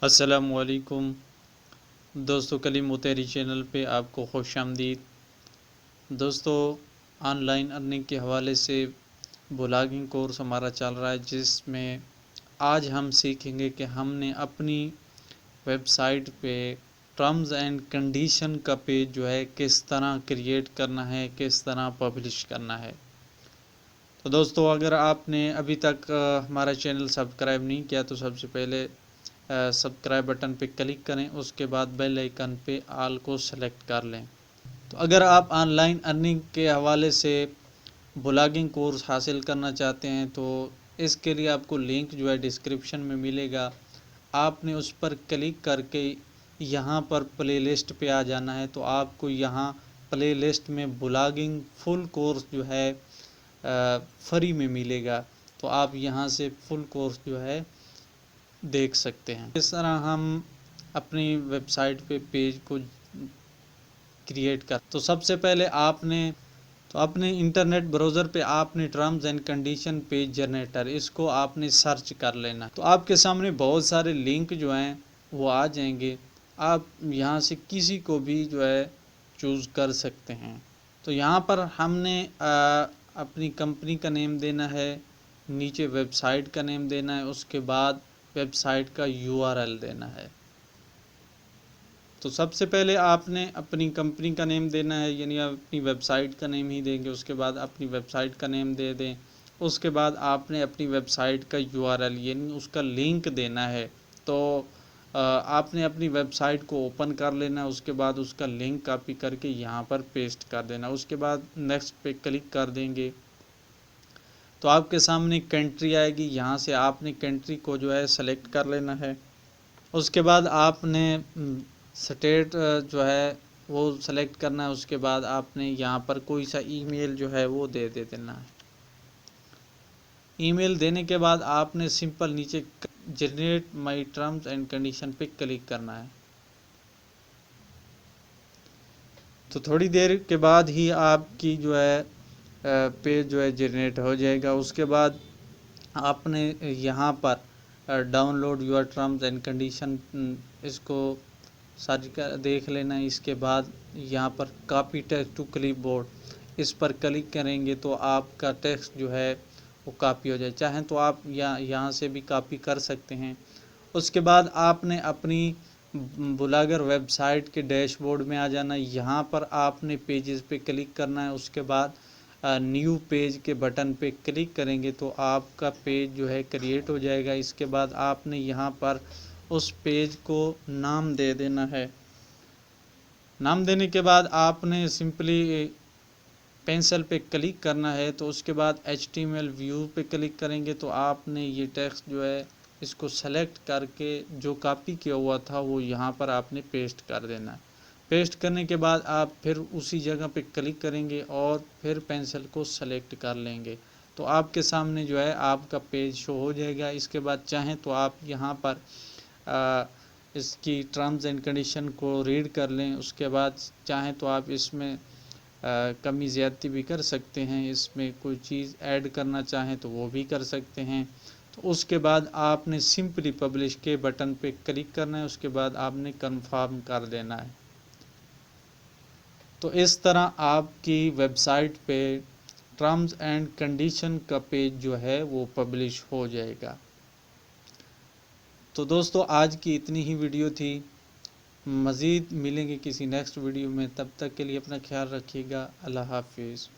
السلام علیکم دوستو، کلیم متحری چینل پہ آپ کو خوش آمدید۔ دوستو، آن لائن ارننگ کے حوالے سے بلاگنگ کورس ہمارا چل رہا ہے، جس میں آج ہم سیکھیں گے کہ ہم نے اپنی ویب سائٹ پہ ٹرمز اینڈ کنڈیشن کا پیج جو ہے کس طرح کریٹ کرنا ہے، کس طرح پبلش کرنا ہے۔ تو دوستو، اگر آپ نے ابھی تک ہمارا چینل سبسکرائب نہیں کیا تو سب سے پہلے سبسکرائب بٹن پہ کلک کریں، اس کے بعد بیل آئیکن پہ آل کو سلیکٹ کر لیں۔ تو اگر آپ آن لائن ارننگ کے حوالے سے بلاگنگ کورس حاصل کرنا چاہتے ہیں تو اس کے لیے آپ کو لنک جو ہے ڈسکرپشن میں ملے گا، آپ نے اس پر کلک کر کے یہاں پر پلے لسٹ پہ آ جانا ہے۔ تو آپ کو یہاں پلے لسٹ میں بلاگنگ فل کورس جو ہے فری میں ملے گا، تو آپ یہاں سے فل کورس جو ہے دیکھ سکتے ہیں۔ اس طرح ہم اپنی ویب سائٹ پہ پیج کو کریٹ کر تو سب سے پہلے آپ نے اپنے انٹرنیٹ براؤزر پہ آپ نے terms and condition page generator اس کو آپ نے سرچ کر لینا۔ تو آپ کے سامنے بہت سارے لنک جو ہیں وہ آ جائیں گے، آپ یہاں سے کسی کو بھی جو ہے چوز کر سکتے ہیں۔ تو یہاں پر ہم نے اپنی کمپنی کا نیم دینا ہے، نیچے ویب سائٹ کا نیم دینا ہے، اس کے بعد ویب سائٹ کا URL دینا ہے۔ تو سب سے پہلے آپ نے اپنی کمپنی کا نیم دینا ہے، یعنی آپ اپنی ویب سائٹ کا نیم ہی دیں گے، اس کے بعد اپنی ویب سائٹ کا نیم دے دیں، اس کے بعد آپ نے اپنی ویب سائٹ کا URL یعنی اس کا لنک دینا ہے۔ تو آپ نے اپنی ویب سائٹ کو اوپن کر لینا، اس کے بعد اس کا لنک کاپی کر کے یہاں پر پیسٹ کر دینا، اس کے بعد نیکسٹ پہ کلک کر دیں گے تو آپ کے سامنے کنٹری آئے گی، یہاں سے آپ نے کنٹری کو جو ہے سلیکٹ کر لینا ہے۔ اس کے بعد آپ نے اسٹیٹ جو ہے وہ سلیکٹ کرنا ہے، اس کے بعد آپ نے یہاں پر کوئی سا ای میل جو ہے وہ دے دینا ہے۔ ای میل دینے کے بعد آپ نے سمپل نیچے generate my terms and condition پہ کلک کرنا ہے۔ تو تھوڑی دیر کے بعد ہی آپ کی جو ہے پیج جو ہے جنریٹ ہو جائے گا۔ اس کے بعد آپ نے یہاں پر download your terms and condition اس کو سرچ کر دیکھ لینا ہے۔ اس کے بعد یہاں پر copy text to clipboard اس پر کلک کریں گے تو آپ کا ٹیکسٹ جو ہے وہ کاپی ہو جائے، چاہیں تو آپ یہاں سے بھی کاپی کر سکتے ہیں۔ اس کے بعد آپ نے اپنی بلاگر ویب سائٹ کے ڈیش بورڈ میں آ جانا، یہاں پر آپ نے پیجز پہ کلک کرنا ہے، اس کے بعد نیو پیج کے بٹن پہ کلک کریں گے تو آپ کا پیج جو ہے کریٹ ہو جائے گا۔ اس کے بعد آپ نے یہاں پر اس پیج کو نام دے دینا ہے۔ نام دینے کے بعد آپ نے سمپلی پینسل پہ کلک کرنا ہے، تو اس کے بعد HTML ویو پہ کلک کریں گے تو آپ نے یہ ٹیکسٹ جو ہے اس کو سلیکٹ کر کے جو کاپی کیا ہوا تھا وہ یہاں پر آپ نے پیسٹ کر دینا ہے۔ پیسٹ کرنے کے بعد آپ پھر اسی جگہ پہ کلک کریں گے اور پھر پینسل کو سلیکٹ کر لیں گے تو آپ کے سامنے جو ہے آپ کا پیج شو ہو جائے گا۔ اس کے بعد چاہیں تو آپ یہاں پر اس کی ٹرمز اینڈ کنڈیشن کو ریڈ کر لیں، اس کے بعد چاہیں تو آپ اس میں کمی زیادتی بھی کر سکتے ہیں، اس میں کوئی چیز ایڈ کرنا چاہیں تو وہ بھی کر سکتے ہیں۔ تو اس کے بعد آپ نے سمپلی پبلش کے بٹن پہ کلک کرنا ہے، اس کے بعد آپ نے کنفرم کر دینا ہے۔ تو اس طرح آپ کی ویب سائٹ پہ ٹرمز اینڈ کنڈیشن کا پیج جو ہے وہ پبلش ہو جائے گا۔ تو دوستو، آج کی اتنی ہی ویڈیو تھی، مزید ملیں گے کسی نیکسٹ ویڈیو میں، تب تک کے لیے اپنا خیال رکھیے گا۔ اللہ حافظ۔